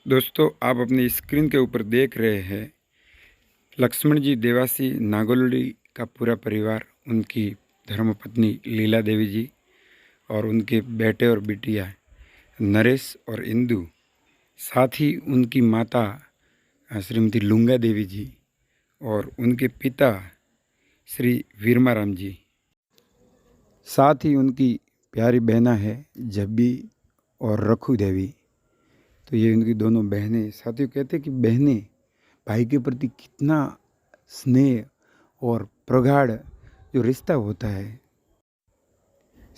दोस्तों, आप अपनी स्क्रीन के ऊपर देख रहे हैं लक्ष्मण जी देवासी नागोलडी का पूरा परिवार, उनकी धर्मपत्नी लीला देवी जी और उनके बेटे और बिटिया नरेश और इंदु, साथ ही उनकी माता श्रीमती लुंगा देवी जी और उनके पिता श्री वीरमाराम जी, साथ ही उनकी प्यारी बहना है जब्बी और रखू देवी। तो ये उनकी दोनों बहनें। साथियों, कहते हैं कि बहनें भाई के प्रति कितना स्नेह और प्रगाढ़ जो रिश्ता होता है।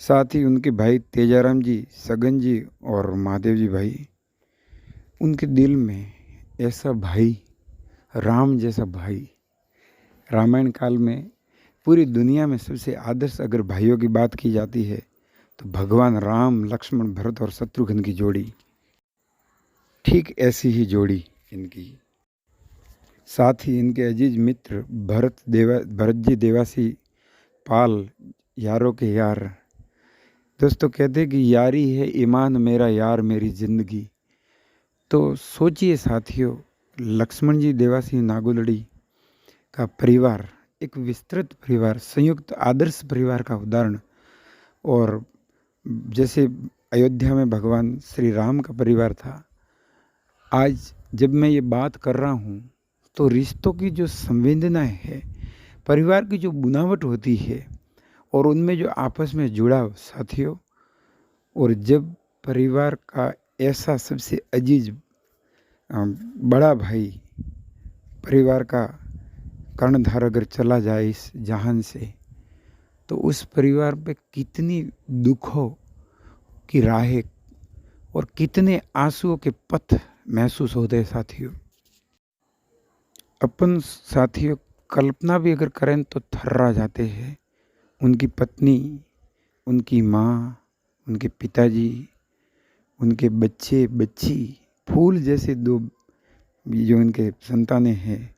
साथ ही उनके भाई तेजाराम जी, सगन जी और महादेव जी भाई, उनके दिल में ऐसा भाई, राम जैसा भाई। रामायण काल में पूरी दुनिया में सबसे आदर्श अगर भाइयों की बात की जाती है तो भगवान राम, लक्ष्मण, भरत और शत्रुघ्न की जोड़ी, ठीक ऐसी ही जोड़ी इनकी। साथ ही इनके अजीज मित्र भरत जी देवासी पाल, यारों के यार। दोस्तों, कहते हैं कि यारी है ईमान, मेरा यार मेरी जिंदगी। तो सोचिए साथियों, लक्ष्मण जी देवासी नागोलडी का परिवार एक विस्तृत परिवार, संयुक्त आदर्श परिवार का उदाहरण। और जैसे अयोध्या में भगवान श्री राम का परिवार था, आज जब मैं ये बात कर रहा हूँ तो रिश्तों की जो संवेदना है, परिवार की जो बुनावट होती है और उनमें जो आपस में जुड़ाव साथियों, और जब परिवार का ऐसा सबसे अजीज बड़ा भाई, परिवार का कर्णधार अगर चला जाए इस जहान से, तो उस परिवार पे कितनी दुखों की राहें और कितने आंसुओं के पथ महसूस होते हैं साथियों। अपन साथियों कल्पना भी अगर करें तो थर्रा जाते हैं। उनकी पत्नी, उनकी माँ, उनके पिताजी, उनके बच्चे बच्ची, फूल जैसे दो जो इनके संतानें हैं,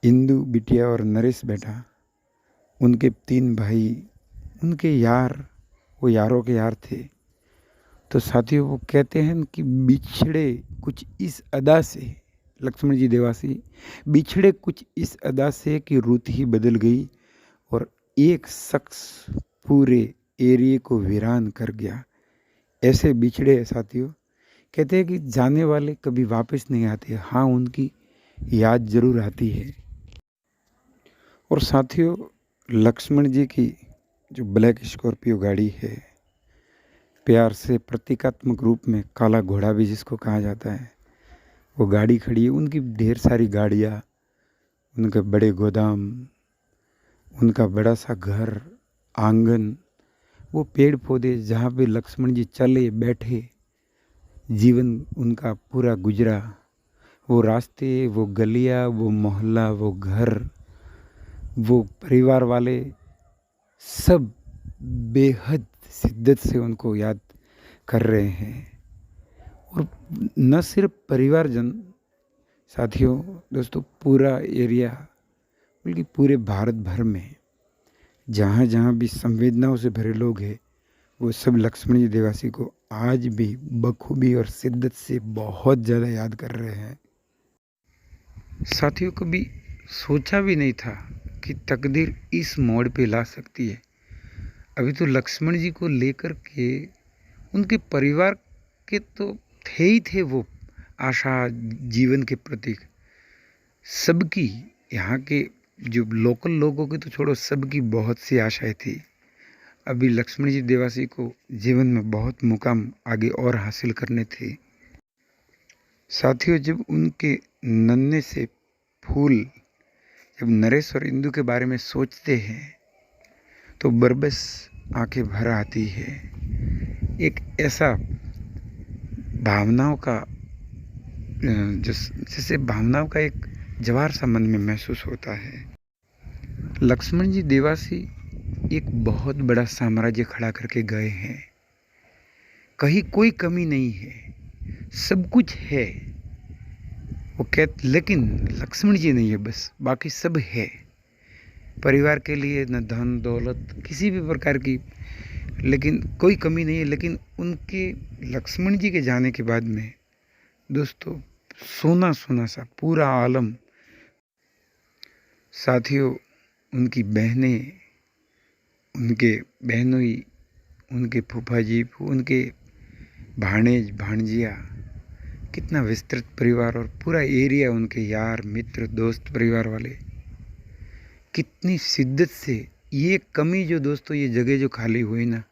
इंदु बिटिया और नरेश बेटा, उनके 3 भाई, उनके यार, वो यारों के यार थे। तो साथियों, वो कहते हैं कि बिछड़े कुछ इस अदा से, लक्ष्मण जी देवासी बिछड़े कुछ इस अदा से कि रुत ही बदल गई और एक शख्स पूरे एरिया को वीरान कर गया। ऐसे बिछड़े साथियों, कहते हैं कि जाने वाले कभी वापस नहीं आते। हाँ, उनकी याद जरूर आती है। और साथियों, लक्ष्मण जी की जो ब्लैक स्कॉर्पियो गाड़ी है, प्यार से प्रतीकात्मक रूप में काला घोड़ा भी जिसको कहा जाता है, वो गाड़ी खड़ी है। उनकी ढेर सारी गाड़ियाँ, उनके बड़े गोदाम, उनका बड़ा सा घर, आंगन, वो पेड़ पौधे जहाँ पे लक्ष्मण जी चले बैठे, जीवन उनका पूरा गुजरा, वो रास्ते, वो गलियाँ, वो मोहल्ला, वो घर, वो परिवार वाले, सब बेहद शिद्दत से उनको याद कर रहे हैं। और न सिर्फ परिवारजन साथियों, दोस्तों, पूरा एरिया, बल्कि पूरे भारत भर में जहाँ जहाँ भी संवेदनाओं से भरे लोग हैं, वो सब लक्ष्मण जी देवासी को आज भी बखूबी और शिद्दत से बहुत ज़्यादा याद कर रहे हैं। साथियों, कभी सोचा भी नहीं था कि तकदीर इस मोड़ पे ला सकती है। अभी तो लक्ष्मण जी को लेकर के उनके परिवार के तो थे ही थे वो आशा, जीवन के प्रतीक सबकी। यहाँ के जो लोकल लोगों की तो छोड़ो, सबकी बहुत सी आशाएं थी। अभी लक्ष्मण जी देवासी को जीवन में बहुत मुकाम आगे और हासिल करने थे। साथियों, जब उनके नन्हे से फूल, जब नरेश और इंदु के बारे में सोचते हैं तो बरबस आंखें भर आती है। एक ऐसा भावनाओं का जैसे भावनाओं का एक जवार सा मन में महसूस होता है। लक्ष्मण जी देवासी एक बहुत बड़ा साम्राज्य खड़ा करके गए हैं। कहीं कोई कमी नहीं है, सब कुछ है। वो कहते, लेकिन लक्ष्मण जी नहीं है, बस बाकी सब है। परिवार के लिए न धन दौलत किसी भी प्रकार की, लेकिन कोई कमी नहीं है। लेकिन उनके लक्ष्मण जी के जाने के बाद में दोस्तों सोना सोना सा पूरा आलम। साथियों, उनकी बहनें, उनके बहनोई, उनके फूफा जी, उनके भाणेज भाणजिया, कितना विस्तृत परिवार और पूरा एरिया, उनके यार मित्र दोस्त परिवार वाले, कितनी शिद्दत से ये कमी जो दोस्तों ये जगह जो खाली हुई ना,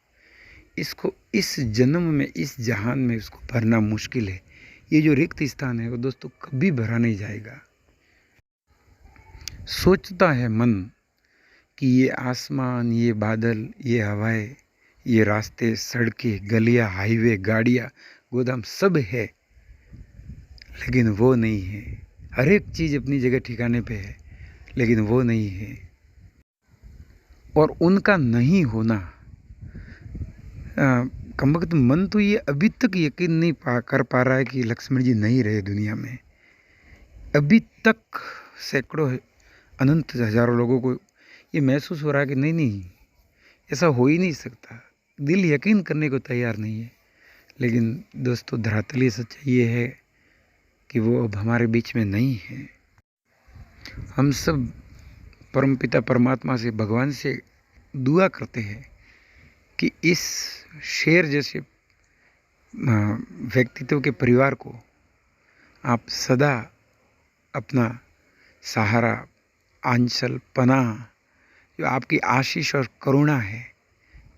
इसको इस जन्म में इस जहान में इसको भरना मुश्किल है। ये जो रिक्त स्थान है वो दोस्तों कभी भरा नहीं जाएगा। सोचता है मन कि ये आसमान, ये बादल, ये हवाएं, ये रास्ते, सड़कें, गलियां, हाईवे, गाड़ियां, गोदाम सब है, लेकिन वो नहीं है। हर एक चीज़ अपनी जगह ठिकाने पे है, लेकिन वो नहीं है। और उनका नहीं होना, कम वक्त मन तो ये अभी तक यकीन नहीं कर पा रहा है कि लक्ष्मण जी नहीं रहे दुनिया में। अभी तक सैकड़ों अनंत हजारों लोगों को ये महसूस हो रहा है कि नहीं नहीं, ऐसा हो ही नहीं सकता। दिल यकीन करने को तैयार नहीं है। लेकिन दोस्तों धरातलीय सच्चाई ये है कि वो अब हमारे बीच में नहीं है। हम सब परमपिता परमात्मा से, भगवान से दुआ करते हैं कि इस शेर जैसे व्यक्तित्व के परिवार को आप सदा अपना सहारा, आंचल, पनाह, जो आपकी आशीष और करुणा है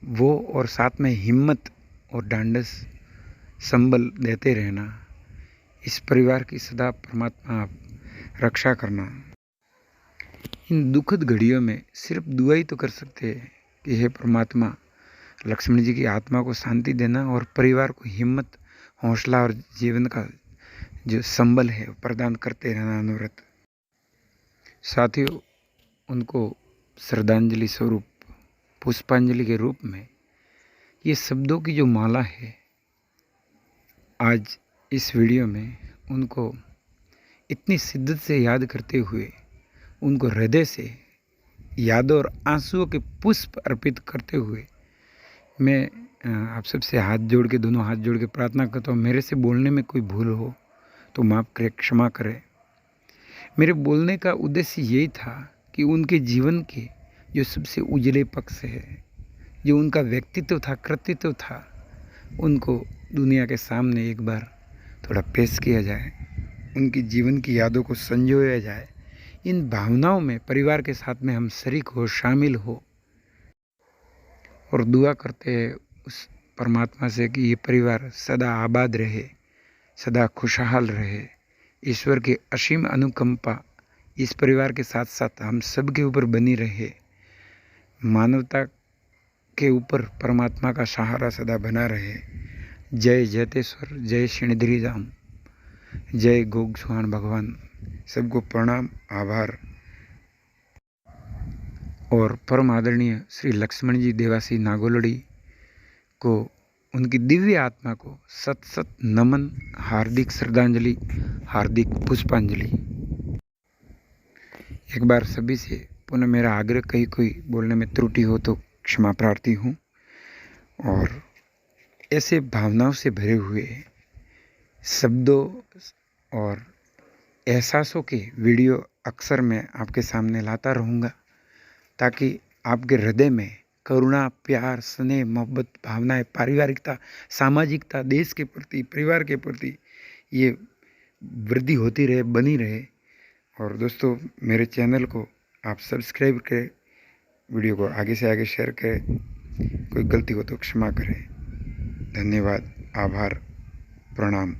वो, और साथ में हिम्मत और ढांढस, संबल देते रहना। इस परिवार की सदा परमात्मा आप रक्षा करना। इन दुखद घड़ियों में सिर्फ दुआ ही तो कर सकते हैं कि हे परमात्मा, लक्ष्मण जी की आत्मा को शांति देना और परिवार को हिम्मत, हौसला और जीवन का जो संबल है प्रदान करते रहना अनुरत। साथियों, उनको श्रद्धांजलि स्वरूप, पुष्पांजलि के रूप में ये शब्दों की जो माला है, आज इस वीडियो में उनको इतनी शिद्दत से याद करते हुए, उनको हृदय से यादों और आंसुओं के पुष्प अर्पित करते हुए मैं आप सबसे हाथ जोड़ के, दोनों हाथ जोड़ के प्रार्थना करता हूँ, मेरे से बोलने में कोई भूल हो तो माफ़ करे, क्षमा करे। मेरे बोलने का उद्देश्य यही था कि उनके जीवन के जो सबसे उजले पक्ष है, जो उनका व्यक्तित्व था, कृतित्व था, उनको दुनिया के सामने एक बार थोड़ा पेश किया जाए, उनकी जीवन की यादों को संजोया जाए। इन भावनाओं में परिवार के साथ में हम शरीक हो, शामिल हो, और दुआ करते हैं उस परमात्मा से कि ये परिवार सदा आबाद रहे, सदा खुशहाल रहे। ईश्वर की असीम अनुकंपा इस परिवार के साथ साथ हम सब के ऊपर बनी रहे। मानवता के ऊपर परमात्मा का सहारा सदा बना रहे। जय जयतेश्वर, जय श्रीनिधि धाम, जय गोग सुहान भगवान। सबको प्रणाम, आभार। और परम आदरणीय श्री लक्ष्मण जी देवासी नागोलड़ी को, उनकी दिव्य आत्मा को सत सत नमन, हार्दिक श्रद्धांजलि, हार्दिक पुष्पांजलि। एक बार सभी से पुनः मेरा आग्रह, कहीं कोई बोलने में त्रुटि हो तो क्षमा प्रार्थी हूँ। और ऐसे भावनाओं से भरे हुए शब्दों और एहसासों के वीडियो अक्सर मैं आपके सामने लाता रहूँगा, ताकि आपके हृदय में करुणा, प्यार, स्नेह, मोहब्बत, भावनाएं, पारिवारिकता, सामाजिकता, देश के प्रति, परिवार के प्रति ये वृद्धि होती रहे, बनी रहे। और दोस्तों, मेरे चैनल को आप सब्सक्राइब करें, वीडियो को आगे से आगे शेयर करें, कोई गलती हो तो क्षमा करें। धन्यवाद, आभार, प्रणाम।